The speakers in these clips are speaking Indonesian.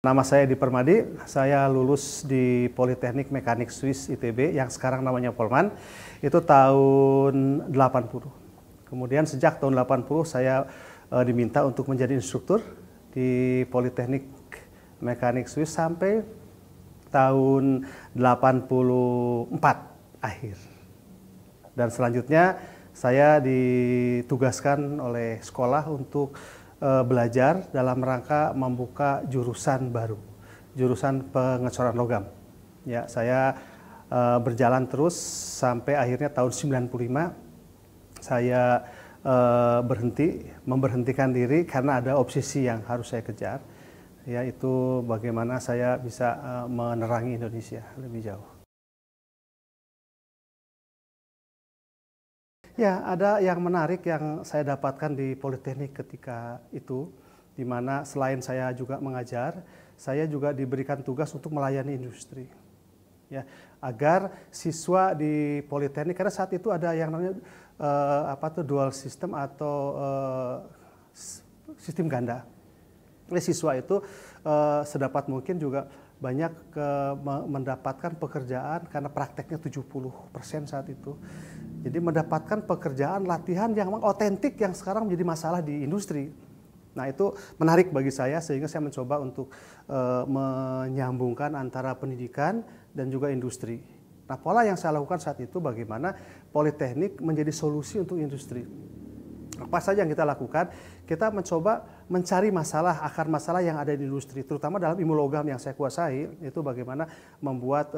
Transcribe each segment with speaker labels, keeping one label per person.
Speaker 1: Nama saya Edi Permadi, saya lulus di Politeknik Mekanik Swiss ITB yang sekarang namanya Polman, itu tahun 80. Kemudian sejak tahun 80 saya diminta untuk menjadi instruktur di Politeknik Mekanik Swiss sampai tahun 84 akhir. Dan selanjutnya saya ditugaskan oleh sekolah untuk belajar dalam rangka membuka jurusan baru, jurusan pengecoran logam. Ya, saya berjalan terus sampai akhirnya tahun 95 saya memberhentikan diri karena ada obsesi yang harus saya kejar, yaitu bagaimana saya bisa menerangi Indonesia lebih jauh. Ya, ada yang menarik yang saya dapatkan di Politeknik ketika itu, di mana selain saya juga mengajar, saya juga diberikan tugas untuk melayani industri. Ya, agar siswa di Politeknik, karena saat itu ada yang namanya dual system atau sistem ganda. Siswa itu sedapat mungkin juga banyak mendapatkan pekerjaan karena prakteknya 70% saat itu. Jadi mendapatkan pekerjaan latihan yang otentik yang sekarang menjadi masalah di industri. Nah, itu menarik bagi saya sehingga saya mencoba untuk menyambungkan antara pendidikan dan juga industri. Nah, pola yang saya lakukan saat itu bagaimana Politeknik menjadi solusi untuk industri. Apa saja yang kita lakukan? Kita mencoba mencari masalah, akar masalah yang ada di industri, terutama dalam ilmu logam yang saya kuasai, itu bagaimana membuat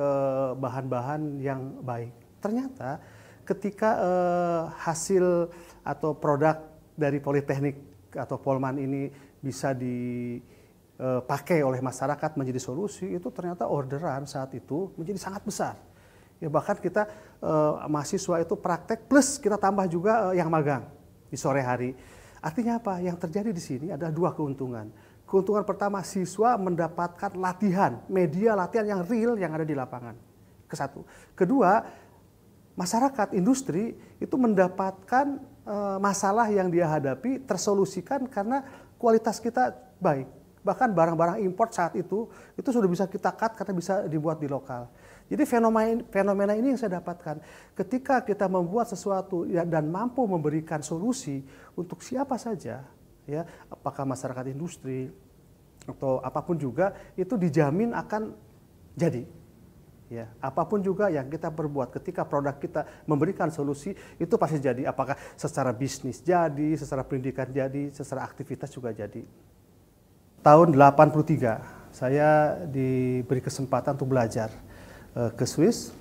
Speaker 1: bahan-bahan yang baik. Ternyata ketika hasil atau produk dari Politeknik atau Polman ini bisa dipakai oleh masyarakat menjadi solusi, itu ternyata orderan saat itu menjadi sangat besar. Ya, bahkan kita mahasiswa itu praktek plus kita tambah juga yang magang di sore hari. Artinya apa? Yang terjadi di sini ada dua keuntungan. Keuntungan pertama, siswa mendapatkan latihan, media latihan yang real yang ada di lapangan. Kesatu. Kedua, masyarakat, industri itu mendapatkan masalah yang dia hadapi tersolusikan karena kualitas kita baik. Bahkan barang-barang import saat itu sudah bisa kita cut karena bisa dibuat di lokal. Jadi fenomena ini yang saya dapatkan. Ketika kita membuat sesuatu dan mampu memberikan solusi untuk siapa saja, ya, apakah masyarakat industri atau apapun juga, itu dijamin akan jadi. Ya, apapun juga yang kita perbuat ketika produk kita memberikan solusi itu pasti jadi, apakah secara bisnis jadi, secara pendidikan jadi, secara aktivitas juga jadi. Tahun 83 saya diberi kesempatan untuk belajar ke Swiss,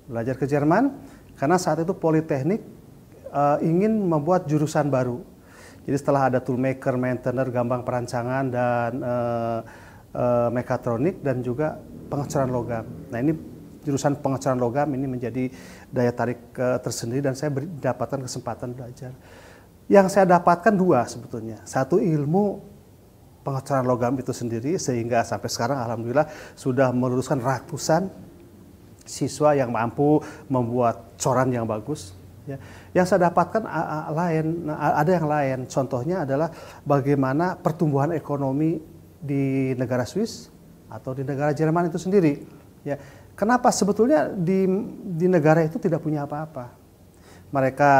Speaker 1: belajar ke Jerman, karena saat itu Politeknik ingin membuat jurusan baru. Jadi setelah ada toolmaker, maintainer, gambang perancangan, dan mekatronik, dan juga pengecoran logam. Nah, ini jurusan pengecoran logam ini menjadi daya tarik tersendiri dan saya mendapatkan kesempatan belajar. Yang saya dapatkan dua sebetulnya. Satu, ilmu pengecoran logam itu sendiri, sehingga sampai sekarang alhamdulillah sudah meluluskan ratusan siswa yang mampu membuat coran yang bagus. Ya. Yang saya dapatkan ada yang lain. Contohnya adalah bagaimana pertumbuhan ekonomi di negara Swiss atau di negara Jerman itu sendiri. Ya. Kenapa sebetulnya di negara itu tidak punya apa-apa? Mereka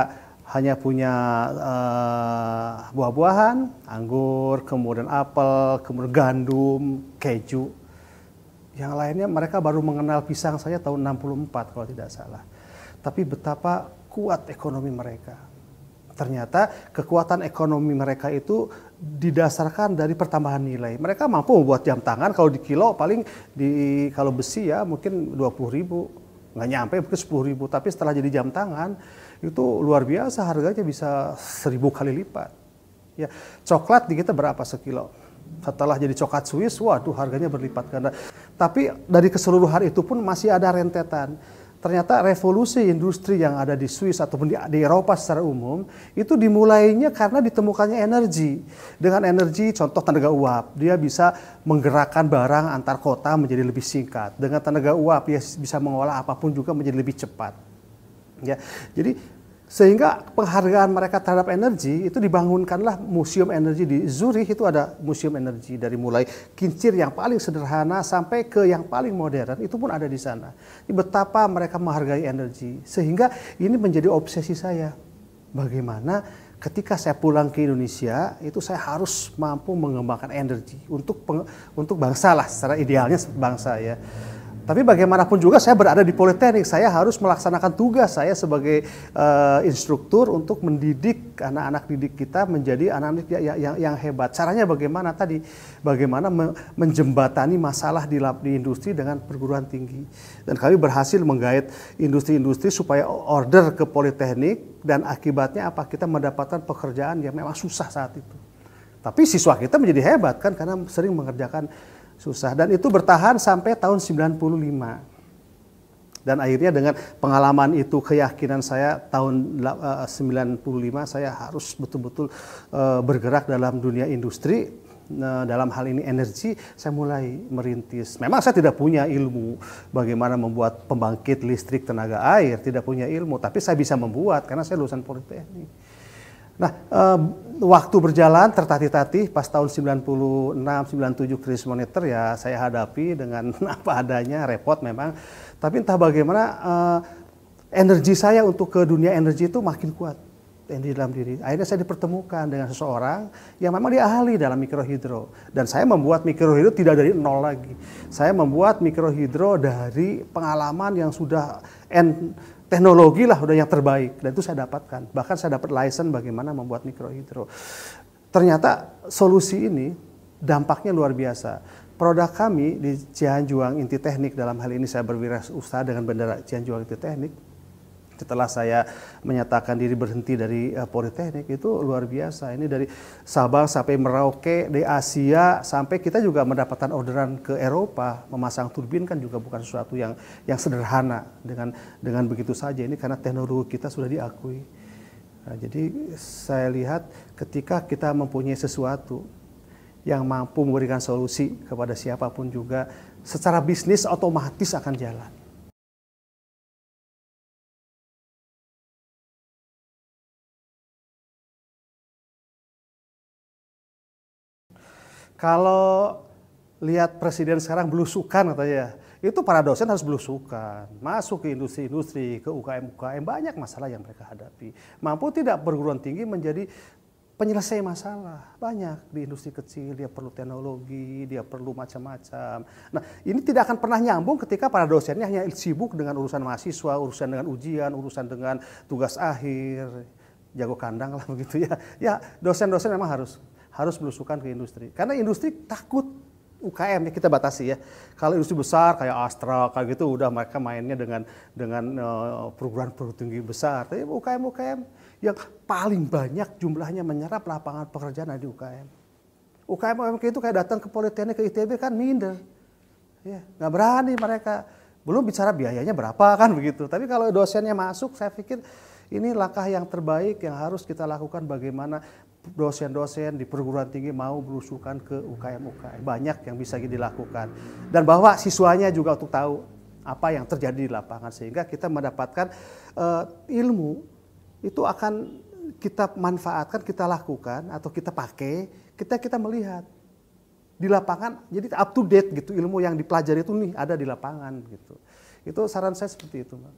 Speaker 1: hanya punya buah-buahan, anggur, kemudian apel, kemudian gandum, keju. Yang lainnya mereka baru mengenal pisang saja tahun 64 kalau tidak salah. Tapi betapa kuat ekonomi mereka. Ternyata kekuatan ekonomi mereka itu didasarkan dari pertambahan nilai. Mereka mampu membuat jam tangan, kalau di kilo paling kalau besi ya mungkin 20.000, nggak nyampe mungkin 10.000. Tapi setelah jadi jam tangan itu luar biasa, harganya bisa 1000 kali lipat. Ya, coklat di kita berapa sekilo? Setelah jadi coklat Swiss, waduh harganya berlipat ganda. Tapi dari keseluruhan itu pun masih ada rentetan. Ternyata revolusi industri yang ada di Swiss ataupun di Eropa secara umum itu dimulainya karena ditemukannya energi. Dengan energi, contoh tenaga uap, dia bisa menggerakkan barang antar kota menjadi lebih singkat. Dengan tenaga uap dia bisa mengolah apapun juga menjadi lebih cepat. Ya, jadi Sehingga penghargaan mereka terhadap energi itu dibangunkanlah museum energi di Zurich. Itu ada museum energi dari mulai kincir yang paling sederhana sampai ke yang paling modern, itu pun ada di sana. Betapa mereka menghargai energi, sehingga ini menjadi obsesi saya. Bagaimana ketika saya pulang ke Indonesia, itu saya harus mampu mengembangkan energi untuk bangsa lah, secara idealnya bangsa ya. Tapi bagaimanapun juga saya berada di Politeknik, saya harus melaksanakan tugas saya sebagai instruktur untuk mendidik anak-anak didik kita menjadi anak-anak yang hebat. Caranya bagaimana tadi? Bagaimana menjembatani masalah di industri dengan perguruan tinggi. Dan kami berhasil menggait industri-industri supaya order ke Politeknik, dan akibatnya apa? Kita mendapatkan pekerjaan yang memang susah saat itu. Tapi siswa kita menjadi hebat kan, karena sering mengerjakan susah, dan itu bertahan sampai tahun 95. Dan akhirnya dengan pengalaman itu, keyakinan saya tahun 95 saya harus betul-betul bergerak dalam dunia industri. Dalam hal ini energi, saya mulai merintis. Memang saya tidak punya ilmu bagaimana membuat pembangkit listrik tenaga air, tidak punya ilmu, tapi saya bisa membuat karena saya lulusan Politeknik. Nah, waktu berjalan tertatih-tatih, pas tahun 96-97 krisis moneter ya saya hadapi dengan apa adanya, repot memang. Tapi entah bagaimana energi saya untuk ke dunia energi itu makin kuat di dalam diri. Akhirnya saya dipertemukan dengan seseorang yang memang dia ahli dalam mikrohidro. Dan saya membuat mikrohidro tidak dari nol lagi. Saya membuat mikrohidro dari pengalaman yang sudah teknologi lah udah yang terbaik, dan itu saya dapatkan. Bahkan saya dapat license bagaimana membuat mikrohidro. Ternyata solusi ini dampaknya luar biasa. Produk kami di Cianjuang Inti Teknik, dalam hal ini saya berwirausaha dengan bendera Cianjuang Inti Teknik. Setelah saya menyatakan diri berhenti dari Politeknik, itu luar biasa. Ini dari Sabang sampai Merauke, di Asia, sampai kita juga mendapatkan orderan ke Eropa. Memasang turbin kan juga bukan sesuatu yang sederhana dengan begitu saja. Ini karena teknologi kita sudah diakui. Nah, jadi saya lihat ketika kita mempunyai sesuatu yang mampu memberikan solusi kepada siapapun juga, secara bisnis otomatis akan jalan. Kalau lihat presiden sekarang belusukan katanya, itu para dosen harus belusukan, masuk ke industri-industri, ke UKM-UKM, banyak masalah yang mereka hadapi. Mampu tidak perguruan tinggi menjadi penyelesai masalah, banyak di industri kecil, dia perlu teknologi, dia perlu macam-macam. Nah, ini tidak akan pernah nyambung ketika para dosennya hanya sibuk dengan urusan mahasiswa, urusan dengan ujian, urusan dengan tugas akhir, jago kandang lah begitu ya. Ya, dosen-dosen memang harus belusukan ke industri. Karena industri takut UKM ya, kita batasi ya. Kalau industri besar kayak Astra kayak gitu udah mereka mainnya dengan perguruan tinggi besar. Tapi UKM yang paling banyak jumlahnya menyerap lapangan pekerjaan di UKM. UKM itu kayak datang ke Politeknik, ke ITB kan minder. Ya, nggak berani mereka. Belum bicara biayanya berapa kan begitu. Tapi kalau dosennya masuk, saya pikir ini langkah yang terbaik yang harus kita lakukan, bagaimana dosen-dosen di perguruan tinggi mau belusukan ke UKM-UKM. Banyak yang bisa dilakukan. Dan bahwa siswanya juga untuk tahu apa yang terjadi di lapangan. Sehingga kita mendapatkan ilmu itu akan kita manfaatkan, kita lakukan, atau kita pakai, kita melihat. Di lapangan, jadi up to date gitu, ilmu yang dipelajari itu nih ada di lapangan gitu. Itu saran saya seperti itu, Mbak.